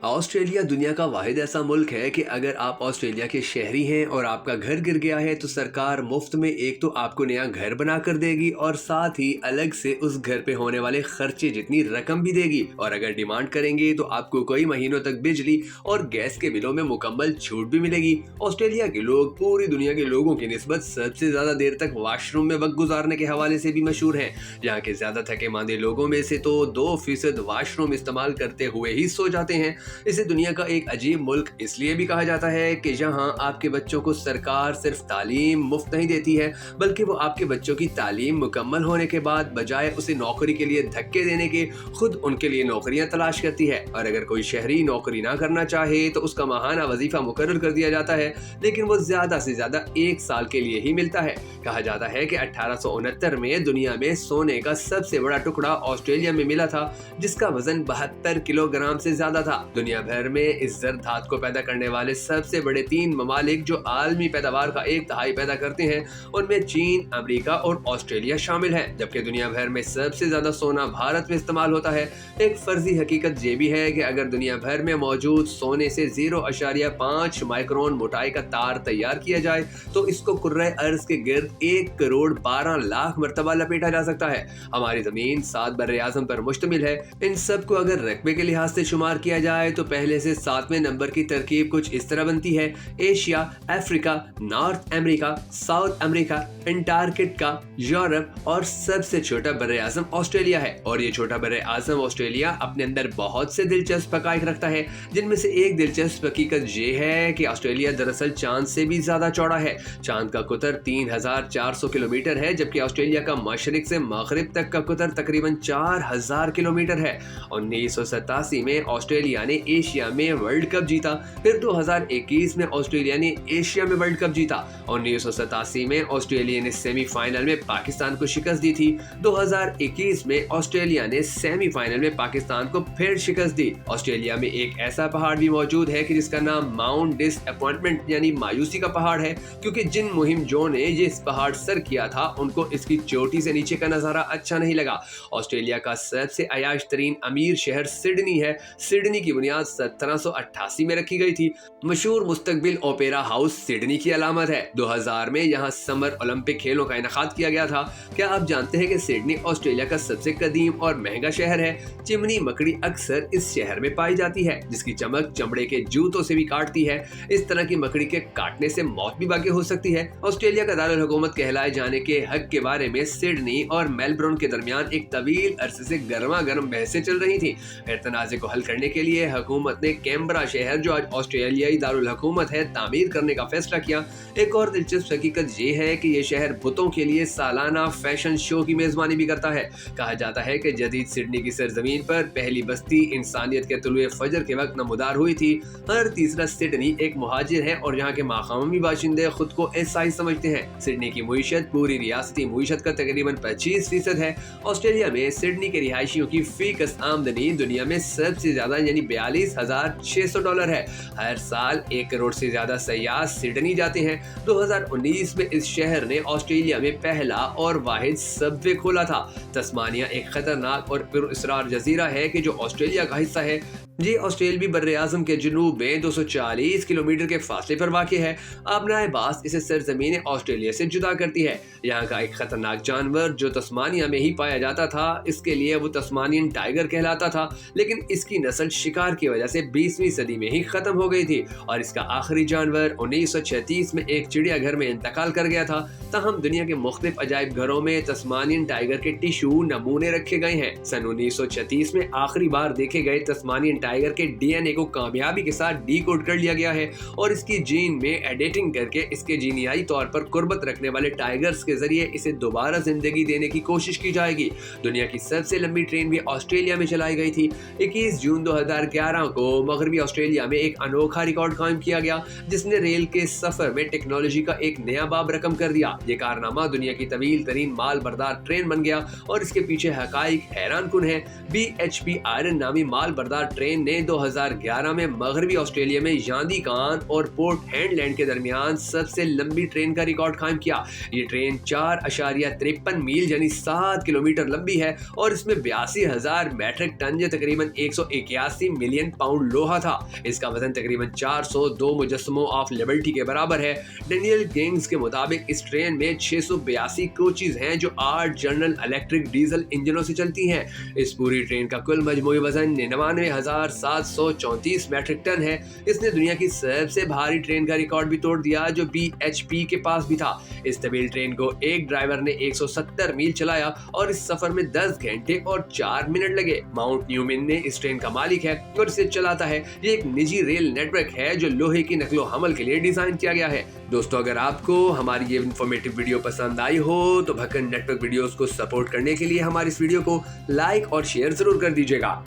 Australia दुनिया का वाहिद ऐसा मुल्क है कि अगर आप ऑस्ट्रेलिया के शहरी हैं और आपका घर गिर गया है तो सरकार मुफ्त में एक तो आपको नया घर बना कर देगी और साथ ही अलग से उस घर पे होने वाले खर्चे जितनी रकम भी देगी। और अगर डिमांड करेंगे तो आपको कई महीनों तक बिजली और गैस के बिलों में मुकम्मल छूट भी मिलेगी। ऑस्ट्रेलिया के लोग पूरी दुनिया के लोगों की निस्बत सबसे ज्यादा देर तक वॉशरूम में वक्त गुजारने के हवाले से भी मशहूर हैं। यहाँ के ज्यादा थके मांदे लोगों में से तो 2% वॉशरूम इस्तेमाल करते हुए ही सो जाते हैं। इसे दुनिया का एक अजीब मुल्क इसलिए भी कहा जाता है कि यहाँ आपके बच्चों को सरकार सिर्फ तालीम मुफ्त नहीं देती है, बल्कि वो आपके बच्चों की तालीम मुकम्मल होने के बाद बजाय उसे नौकरी के लिए धक्के देने के खुद उनके लिए नौकरियां तलाश करती है। और अगर कोई शहरी नौकरी ना करना चाहे तो उसका माहाना वजीफा मुकर्रर कर दिया जाता है, लेकिन वो ज्यादा से ज्यादा 1 साल के लिए ही मिलता है। कहा जाता है कि 1869 में दुनिया में सोने का सबसे बड़ा टुकड़ा ऑस्ट्रेलिया में मिला था, जिसका वजन 72 किलोग्राम से ज्यादा था। दुनिया भर में इस जर धातु को पैदा करने वाले सबसे बड़े 3 ममालिक जो आलमी पैदावार का 1/3 पैदा करते हैं, उनमें चीन, अमेरिका और ऑस्ट्रेलिया शामिल है। जबकि दुनिया भर में सबसे ज्यादा सोना भारत में इस्तेमाल होता है। एक फर्जी हकीकत ये भी है कि अगर दुनिया भर में मौजूद सोने से 0.5 माइक्रोन मोटाई का तार तैयार किया जाए तो इसको कुर्रे अर्ज के गिर्द 1 करोड़ 12 लाख मरतबा लपेटा जा सकता है। हमारी जमीन 7 बर्रे आज़म पर मुश्तमिल है। इन सब को अगर रकबे के लिहाज से शुमार किया जाए तो पहले से 7वें नंबर की तरकीब कुछ इस तरह बनती है: Asia, Africa, north America, south America, Antarctica, Europe और सबसे छोटा बर्रे आज़म ऑस्ट्रेलिया है। और ये छोटा बर्रे आज़म ऑस्ट्रेलिया अपने अंदर बहुत से दिलचस्प हकाइक रखता है, जिनमें से एक दिलचस्प हकीकत ये है कि ऑस्ट्रेलिया दरअसल चांद से भी ज्यादा चौड़ा है। चांद का कुतर 3400 किलोमीटर है, जबकि ऑस्ट्रेलिया का मशरिक से मगरिब तक का कुतर तकरीबन 4000 किलोमीटर है। 1987 में ऑस्ट्रेलिया ने एशिया में वर्ल्ड कप जीता, फिर 2021 में ऑस्ट्रेलिया ने एशिया में वर्ल्ड कप जीता। 1987 में ऑस्ट्रेलिया ने सेमीफाइनल में पाकिस्तान को शिकस्त दी थी। 2021 में ऑस्ट्रेलिया ने सेमीफाइनल में पाकिस्तान को फिर शिकस्त दी। ऑस्ट्रेलिया में एक ऐसा पहाड़ भी मौजूद है कि जिसका नाम माउंट डिसअपॉइंटमेंट यानी मायूसी का पहाड़ है, क्योंकि जिन मुहिमजों ने ये इस पहाड़ सर किया था उनको इसकी चोटी से नीचे का नजारा अच्छा नहीं लगा। ऑस्ट्रेलिया का सबसे अयाश तरीन अमीर शहर सिडनी है। सिडनी की बुनियाद 1788 में रखी गई थी। मशहूर मुस्तकबिल ओपेरा हाउस सिडनी की अलामत है। 2000 में यहाँ समर ओलंपिक खेलों का इनेकाद किया गया था। क्या आप जानते हैं कि सिडनी ऑस्ट्रेलिया का सबसे कदीम और महंगा शहर है? चिमनी मकड़ी अक्सर इस शहर में पाई जाती है, जिसकी चमक चमड़े के जूतों से भी काटती है। इस तरह की मकड़ी के काटने से मौत भी बाकी हो सकती है। ऑस्ट्रेलिया का दारुल हुकूमत कहलाए जाने के हक के बारे में सिडनी और मेलबर्न के दरमियान एक तवील अरसे से गर्मा गर्म बहसें चल रही थी। तनाज़े को हल करने के लिए हुकूमत ने कैनबरा शहर, जो आज ऑस्ट्रेलियाई दारुल हुकूमत है, तामीर करने का फैसला किया। एक और दिलचस्प हकीकत ये है कि ये शहर बुतों के लिए सालाना फैशन शो की मेजबानी भी करता है। कहा जाता है कि जदीद सिडनी की सरजमीन पर पहली बस्ती इंसानियत के तुलुए फजर के वक्त नमूदार हुई थी। हर तीसरा सिडनी एक मुहाजिर है और यहाँ के मकामी बाशिंदे खुद को ईसाई समझते हैं। सिडनी की मुईशत पूरी रियासती मुईशत का तकरीबन 25% है। ऑस्ट्रेलिया में सिडनी के रिहायशियों की फी कस आमदनी दुनिया में सबसे ज्यादा यानी $42,600 है। हर साल 1 करोड़ से ज्यादा सयाह सिडनी जाते हैं। 2019 में इस शहर ने ऑस्ट्रेलिया में पहला और वाहिद सबवे खोला था। तस्मानिया एक खतरनाक और पुरअसरार जजीरा है कि जो ऑस्ट्रेलिया का हिस्सा है। ये ऑस्ट्रेलियाई बर्रे आज़म के जनूब में 240 किलोमीटर के फासले पर वाक़ है। आबनाए बास इसे सरजमीन ऑस्ट्रेलिया से जुदा करती है। यहाँ का एक खतरनाक जानवर जो तस्मानिया में ही पाया जाता था, इसके लिए वो तस्मानियन टाइगर कहलाता था, लेकिन इसकी नस्ल शिकार की वजह से 20वीं सदी में ही खत्म हो गई थी और इसका आखिरी जानवर 1936 में एक चिड़ियाघर में इंतकाल कर गया था। तहम दुनिया के मुख्तलिफ अजायब घरों में तस्मानियन टाइगर के टिश्यू नमूने रखे गए हैं। सन 1936 में आखिरी बार देखे गए तस्मानियन टाइगर के डीएनए को कामयाबी के साथ डीकोड कर लिया गया है और इसकी जीन में एडिटिंग करके इसके जीनियाई तौर पर कुर्बत रखने वाले टाइगर्स के जरिए इसे दोबारा जिंदगी देने की कोशिश की जाएगी। दुनिया की सबसे लंबी ट्रेन भी ऑस्ट्रेलिया में चलाई गई थी। 21 जून 2011 को मगरबी ऑस्ट्रेलिया में एक अनोखा रिकॉर्ड कायम किया गया, जिसने रेल के सफर में टेक्नोलॉजी का एक नया बाब रकम कर दिया। ये कारनामा दुनिया की तवील तरीन माल बरदार ट्रेन बन गया और इसके पीछे हकाइक हैरान कुन है। BHP आयरन नामी माल बरदार ट्रेन ट्रेन ने 2011 में मगरबी ऑस्ट्रेलिया में यादी कान और पोर्ट हैंडलैंड के दरमियान सबसे लंबी ट्रेन का रिकॉर्ड कायम किया। ये ट्रेन 4.53 मील यानी 7 किलोमीटर लंबी है और इसमें 82,000 मैट्रिक टन या तकरीबन 181 मिलियन पाउंड लोहा था। इसका वजन तकरीबन 402 मुजस्समों ऑफ लिबर्टी के बराबर है। डेनियल गेंग्स के मुताबिक इस ट्रेन में 682 कोचेज हैं जो 8 जनरल इलेक्ट्रिक डीजल इंजनों से चलती हैं। इस पूरी ट्रेन का कुल मजमूई वजन 99,734 मैट्रिक टन है। इसने दुनिया की सबसे भारी ट्रेन का रिकॉर्ड भी तोड़ दिया जो BHP के पास भी था। इस तवील ट्रेन को एक ड्राइवर ने 170 मील चलाया और इस सफर में 10 घंटे और 4 मिनट लगे। माउंट न्यूमैन ने इस ट्रेन का मालिक है और इसे चलाता है। ये एक निजी रेल नेटवर्क है जो लोहे की नकलो हमल के लिए डिजाइन किया गया है। दोस्तों, अगर आपको हमारी ये इन्फॉर्मेटिव वीडियो पसंद आई हो तो भक्कन नेटवर्क वीडियोस को सपोर्ट करने के लिए हमारी इस वीडियो को लाइक और शेयर जरूर कर दीजिएगा।